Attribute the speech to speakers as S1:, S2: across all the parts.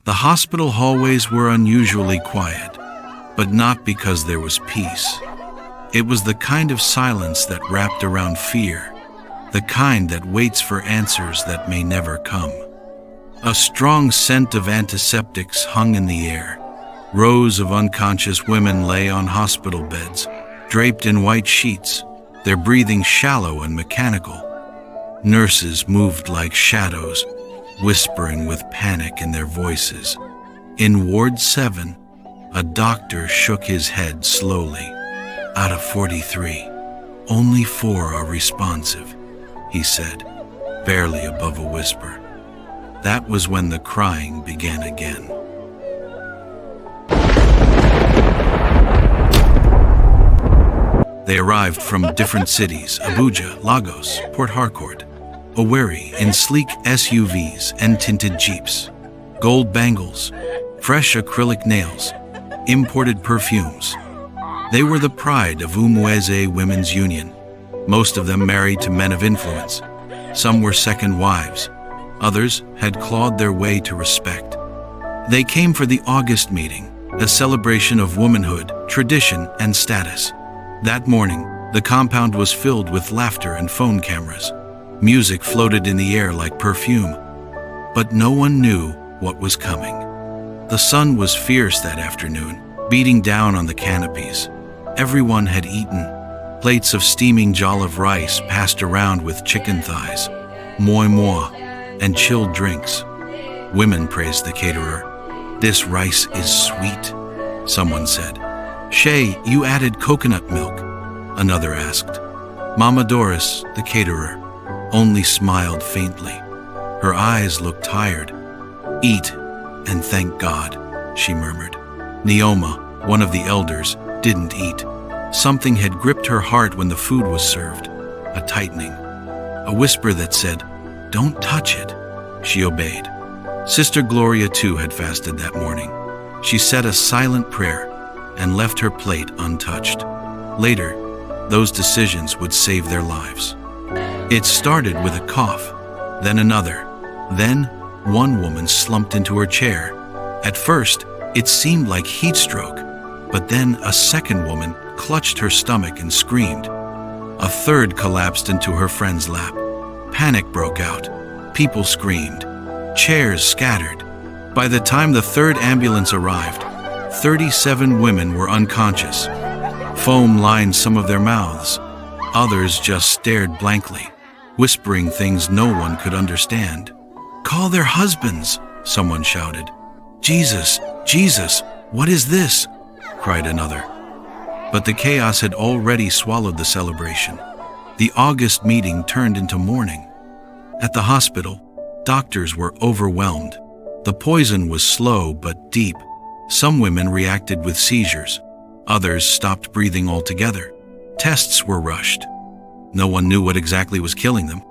S1: The hospital hallways were unusually quiet, but not because there was peace. It was the kind of silence that wrapped around fear, the kind that waits for answers that may never come. A strong scent of antiseptics hung in the air. Rows of unconscious women lay on hospital beds, draped in white sheets, their breathing shallow and mechanical. Nurses moved like shadows, whispering with panic in their voices. In Ward 7, a doctor shook his head slowly. Out of 43, only 4 are responsive, he said, barely above a whisper. That was when the crying began again. They arrived from different cities: Abuja, Lagos, Port Harcourt, Owerri, in sleek SUVs and tinted Jeeps. Gold bangles, fresh acrylic nails, imported perfumes. They were the pride of Umueze Women's Union, most of them married to men of influence. Some were second wives. Others had clawed their way to respect. They came for the August meeting, a celebration of womanhood, tradition, and status. That morning, the compound was filled with laughter and phone cameras. Music floated in the air like perfume. But no one knew what was coming. The sun was fierce that afternoon, beating down on the canopies. Everyone had eaten. Plates of steaming jollof rice passed around with chicken thighs, moi moi, and chilled drinks. Women praised the caterer. "This rice is sweet," someone said. "Shay, you added coconut milk," another asked. Mama Doris, the caterer, only smiled faintly. Her eyes looked tired. "Eat, and thank God," she murmured. Neoma, one of the elders, didn't eat. Something had gripped her heart when the food was served, a tightening, a whisper that said, "Don't touch it." She obeyed. Sister Gloria too had fasted that morning. She said a silent prayer and left her plate untouched. Later, those decisions would save their lives. It started with a cough, then another. Then, one woman slumped into her chair. At first, it seemed like heat stroke, but then a second woman clutched her stomach and screamed. A third collapsed into her friend's lap. Panic broke out. People screamed. Chairs scattered. By the time the third ambulance arrived, 37 women were unconscious. Foam lined some of their mouths. Others just stared blankly, whispering things no one could understand. "Call their husbands," someone shouted. "Jesus, Jesus, what is this?" cried another. But the chaos had already swallowed the celebration. The August meeting turned into mourning. At the hospital, doctors were overwhelmed. The poison was slow but deep. Some women reacted with seizures. Others stopped breathing altogether. Tests were rushed. No one knew what exactly was killing them.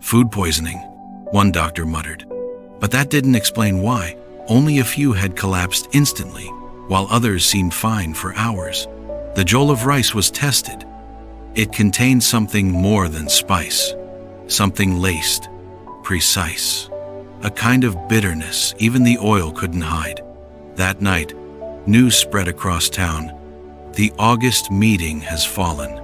S1: "Food poisoning," one doctor muttered. But that didn't explain why. Only a few had collapsed instantly, while others seemed fine for hours. The jollof rice was tested. It contained something more than spice, something laced, precise, a kind of bitterness even the oil couldn't hide. That night, news spread across town. The August meeting has fallen.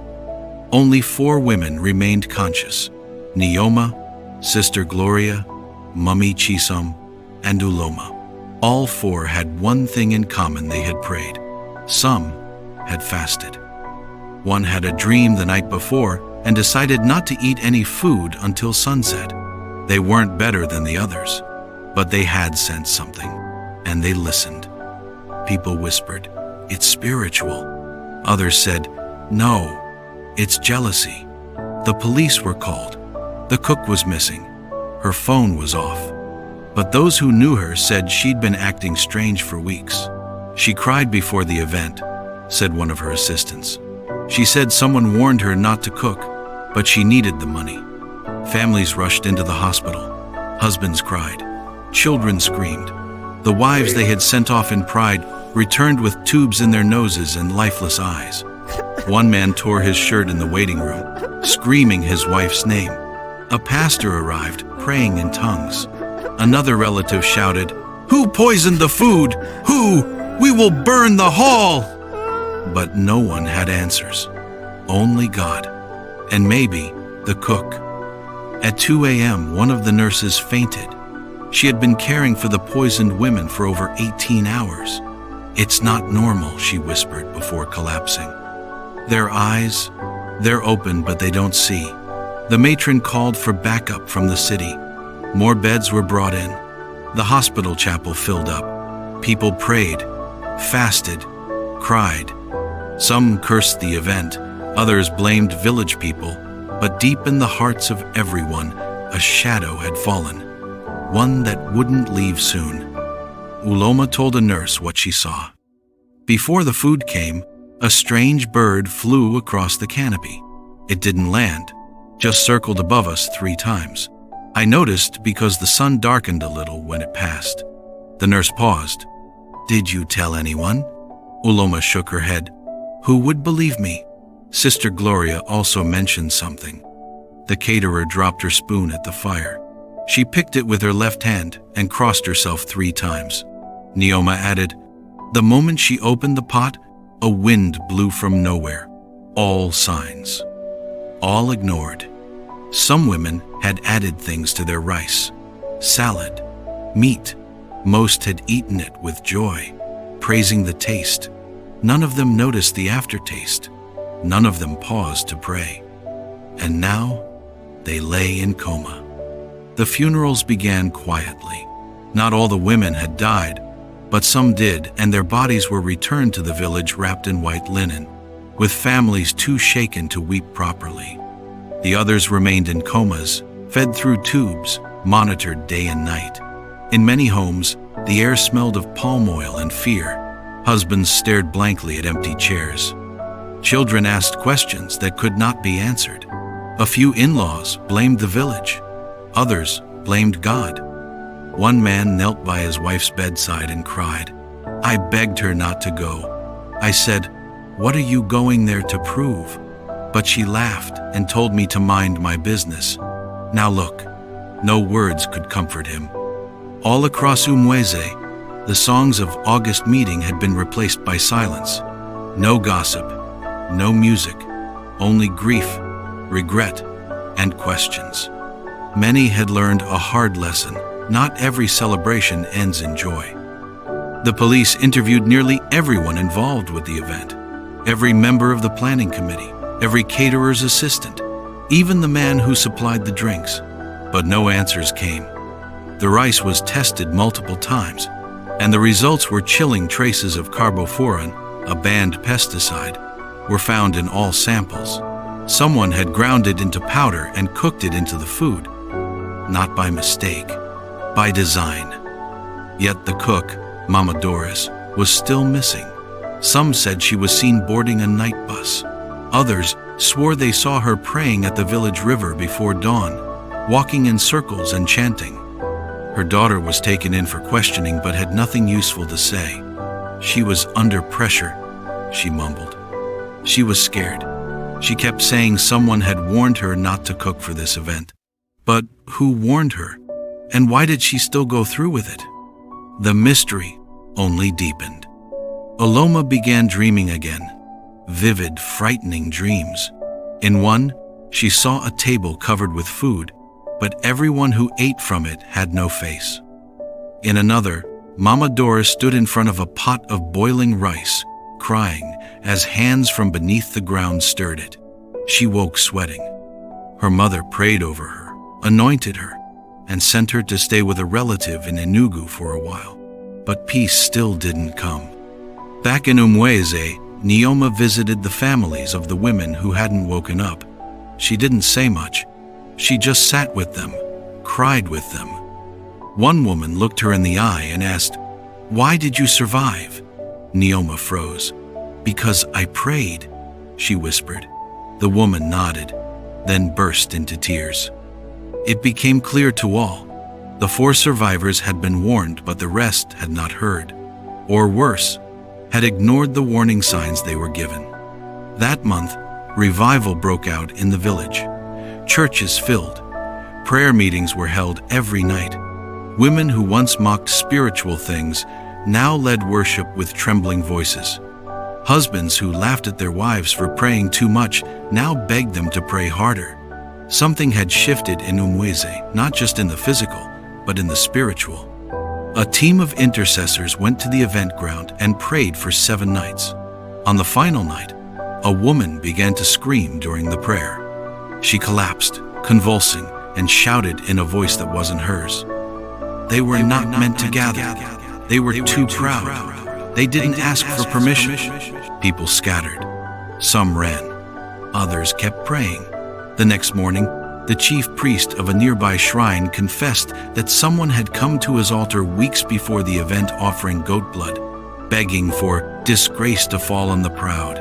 S1: Only 4 women remained conscious: Neoma, Sister Gloria, Mummy Chisom, and Uloma. All 4 had one thing in common: they had prayed. Some had fasted. One had a dream the night before and decided not to eat any food until sunset. They weren't better than the others, but they had sensed something, and they listened. People whispered, "It's spiritual." Others said, "No, it's jealousy." The police were called. The cook was missing. Her phone was off. But those who knew her said she'd been acting strange for weeks. "She cried before the event," said one of her assistants. "She said someone warned her not to cook, but she needed the money." Families rushed into the hospital. Husbands cried. Children screamed. The wives they had sent off in pride returned with tubes in their noses and lifeless eyes. One man tore his shirt in the waiting room, screaming his wife's name. A pastor arrived, praying in tongues. Another relative shouted, Who poisoned the food? Who? We will burn the hall! But no one had answers. Only God. And maybe the cook. At 2 a.m., one of the nurses fainted. She had been caring for the poisoned women for over 18 hours. It's not normal, she whispered before collapsing. Their eyes, they're open, but they don't see. The matron called for backup from the city. More beds were brought in. The hospital chapel filled up. People prayed, fasted, cried. Some cursed the event, others blamed village people, but deep in the hearts of everyone, a shadow had fallen, one that wouldn't leave soon. Uloma told a nurse what she saw. Before the food came, a strange bird flew across the canopy. It didn't land, just circled above us 3 times. I noticed because the sun darkened a little when it passed. The nurse paused. Did you tell anyone? Uloma shook her head. Who would believe me? Sister Gloria also mentioned something. The caterer dropped her spoon at the fire. She picked it with her left hand and crossed herself 3 times. Neoma added, the moment she opened the pot, a wind blew from nowhere. All signs. All ignored. Some women had added things to their rice. Salad, meat. Most had eaten it with joy, praising the taste. None of them noticed the aftertaste. None of them paused to pray. And now, they lay in coma. The funerals began quietly. Not all the women had died, but some did, and their bodies were returned to the village wrapped in white linen, with families too shaken to weep properly. The others remained in comas, fed through tubes, monitored day and night. In many homes, the air smelled of palm oil and fear. Husbands stared blankly at empty chairs. Children asked questions that could not be answered. A few in-laws blamed the village. Others blamed God. One man knelt by his wife's bedside and cried. I begged her not to go. I said, what are you going there to prove? But she laughed and told me to mind my business. Now look, no words could comfort him. All across Umweze, the songs of August meeting had been replaced by silence. No gossip, no music, only grief, regret, and questions. Many had learned a hard lesson. Not every celebration ends in joy. The police interviewed nearly everyone involved with the event. Every member of the planning committee, every caterer's assistant, even the man who supplied the drinks. But no answers came. The rice was tested multiple times, and the results were chilling. Traces of carbofuran, a banned pesticide, were found in all samples. Someone had ground it into powder and cooked it into the food. Not by mistake, by design. Yet the cook, Mama Doris, was still missing. Some said she was seen boarding a night bus. Others swore they saw her praying at the village river before dawn, walking in circles and chanting. Her daughter was taken in for questioning but had nothing useful to say. She was under pressure, she mumbled. She was scared. She kept saying someone had warned her not to cook for this event. But who warned her? And why did she still go through with it? The mystery only deepened. Uloma began dreaming again. Vivid, frightening dreams. In one, she saw a table covered with food, but everyone who ate from it had no face. In another, Mama Doris stood in front of a pot of boiling rice, crying as hands from beneath the ground stirred it. She woke sweating. Her mother prayed over her, anointed her, and sent her to stay with a relative in Enugu for a while. But peace still didn't come. Back in Umweze, Neoma visited the families of the women who hadn't woken up. She didn't say much. She just sat with them, cried with them. One woman looked her in the eye and asked, "Why did you survive?" Neoma froze. "Because I prayed," she whispered. The woman nodded, then burst into tears. It became clear to all. The 4 survivors had been warned, but the rest had not heard. Or worse, had ignored the warning signs they were given. That month, revival broke out in the village. Churches filled. Prayer meetings were held every night. Women who once mocked spiritual things now led worship with trembling voices. Husbands who laughed at their wives for praying too much now begged them to pray harder. Something had shifted in Umweze, not just in the physical, but in the spiritual. A team of intercessors went to the event ground and prayed for 7 nights. On the final night, a woman began to scream during the prayer. She collapsed, convulsing, and shouted in a voice that wasn't hers. They were not meant to gather. They were too proud. They didn't ask for permission. People scattered. Some ran. Others kept praying. The next morning, the chief priest of a nearby shrine confessed that someone had come to his altar weeks before the event offering goat blood, begging for disgrace to fall on the proud.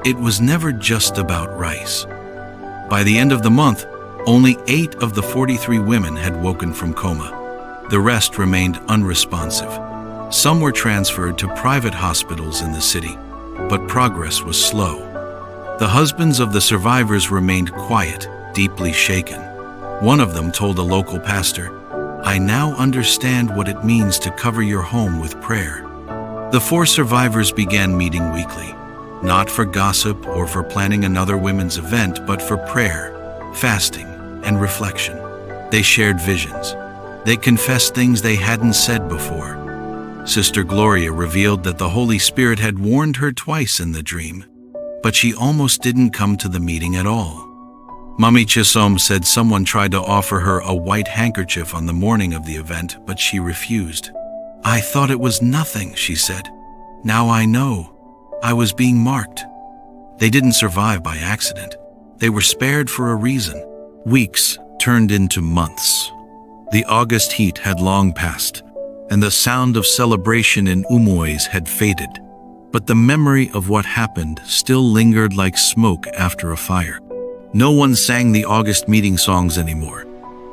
S1: It was never just about rice. By the end of the month, only 8 of the 43 women had woken from coma. The rest remained unresponsive. Some were transferred to private hospitals in the city, but progress was slow. The husbands of the survivors remained quiet, deeply shaken. One of them told a local pastor, "I now understand what it means to cover your home with prayer." The 4 survivors began meeting weekly, not for gossip or for planning another women's event, but for prayer, fasting, and reflection. They shared visions. They confessed things they hadn't said before. Sister Gloria revealed that the Holy Spirit had warned her twice in the dream, but she almost didn't come to the meeting at all. Mummy Chisom said someone tried to offer her a white handkerchief on the morning of the event, but she refused. "I thought it was nothing," she said. "Now I know. I was being marked." They didn't survive by accident. They were spared for a reason. Weeks turned into months. The August heat had long passed, and the sound of celebration in Umweze had faded. But the memory of what happened still lingered like smoke after a fire. No one sang the August meeting songs anymore.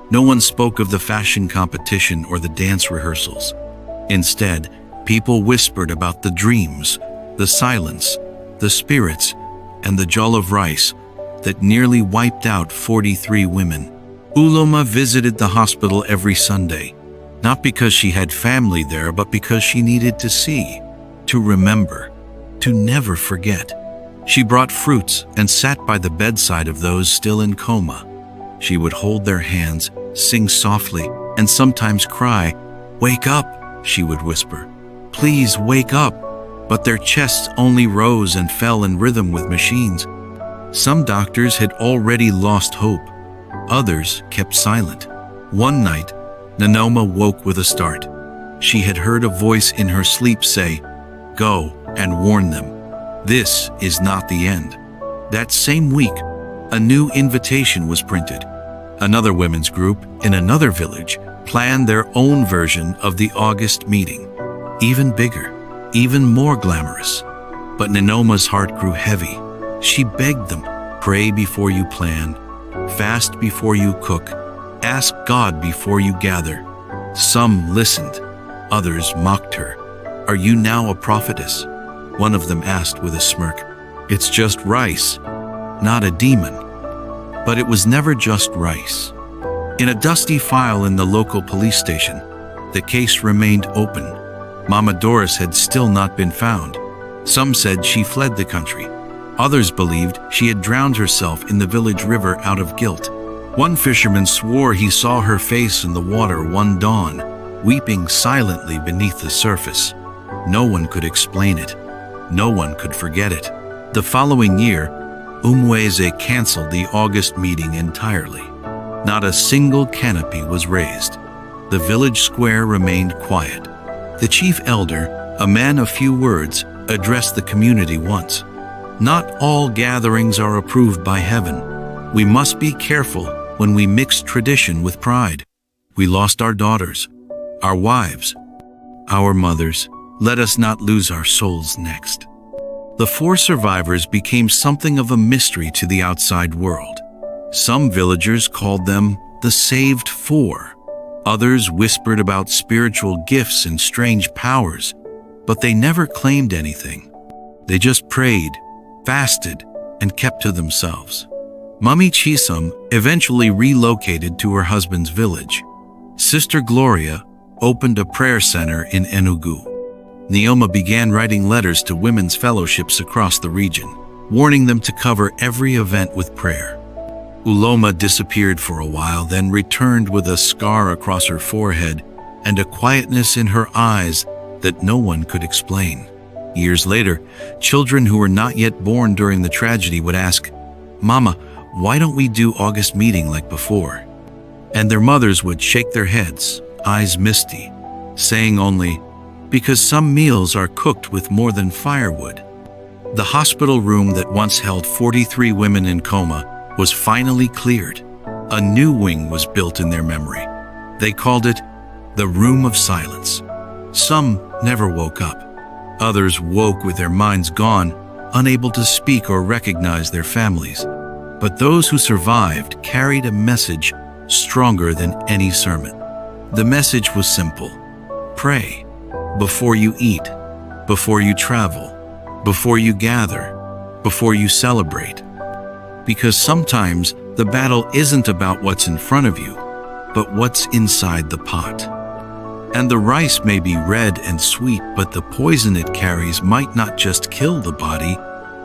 S1: No one spoke of the fashion competition or the dance rehearsals. Instead, people whispered about the dreams, the silence, the spirits, and the jollof rice that nearly wiped out 43 women. Uloma visited the hospital every Sunday, not because she had family there, but because she needed to see, to remember, to never forget. She brought fruits and sat by the bedside of those still in coma. She would hold their hands, sing softly, and sometimes cry. "Wake up," she would whisper. "Please wake up." But their chests only rose and fell in rhythm with machines. Some doctors had already lost hope. Others kept silent. One night, Nanoma woke with a start. She had heard a voice in her sleep say, "Go and warn them. This is not the end." That same week, a new invitation was printed. Another women's group in another village planned their own version of the August meeting. Even bigger, even more glamorous. But Nanoma's heart grew heavy. She begged them, "Pray before you plan. Fast before you cook. Ask God before you gather." Some listened. Others mocked her. "Are you now a prophetess?" One of them asked with a smirk. "It's just rice, not a demon." But it was never just rice. In a dusty file in the local police station, the case remained open. Mama Doris had still not been found. Some said she fled the country. Others believed she had drowned herself in the village river out of guilt. One fisherman swore he saw her face in the water one dawn, weeping silently beneath the surface. No one could explain it. No one could forget it. The following year, Umweze canceled the August meeting entirely. Not a single canopy was raised. The village square remained quiet. The chief elder, a man of few words, addressed the community once. "Not all gatherings are approved by heaven. We must be careful when we mix tradition with pride. We lost our daughters, our wives, our mothers. Let us not lose our souls next." The 4 survivors became something of a mystery to the outside world. Some villagers called them the Saved 4. Others whispered about spiritual gifts and strange powers, but they never claimed anything. They just prayed, fasted, and kept to themselves. Mummy Chisom eventually relocated to her husband's village. Sister Gloria opened a prayer center in Enugu. Neoma began writing letters to women's fellowships across the region, warning them to cover every event with prayer. Uloma disappeared for a while, then returned with a scar across her forehead and a quietness in her eyes that no one could explain. Years later, children who were not yet born during the tragedy would ask, "Mama, why don't we do August meeting like before?" And their mothers would shake their heads, eyes misty, saying only, "Because some meals are cooked with more than firewood." The hospital room that once held 43 women in coma was finally cleared. A new wing was built in their memory. They called it the Room of Silence. Some never woke up. Others woke with their minds gone, unable to speak or recognize their families. But those who survived carried a message stronger than any sermon. The message was simple: pray before you eat, before you travel, before you gather, before you celebrate. Because sometimes the battle isn't about what's in front of you, but what's inside the pot. And the rice may be red and sweet, but the poison it carries might not just kill the body,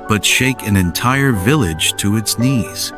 S1: but shake an entire village to its knees.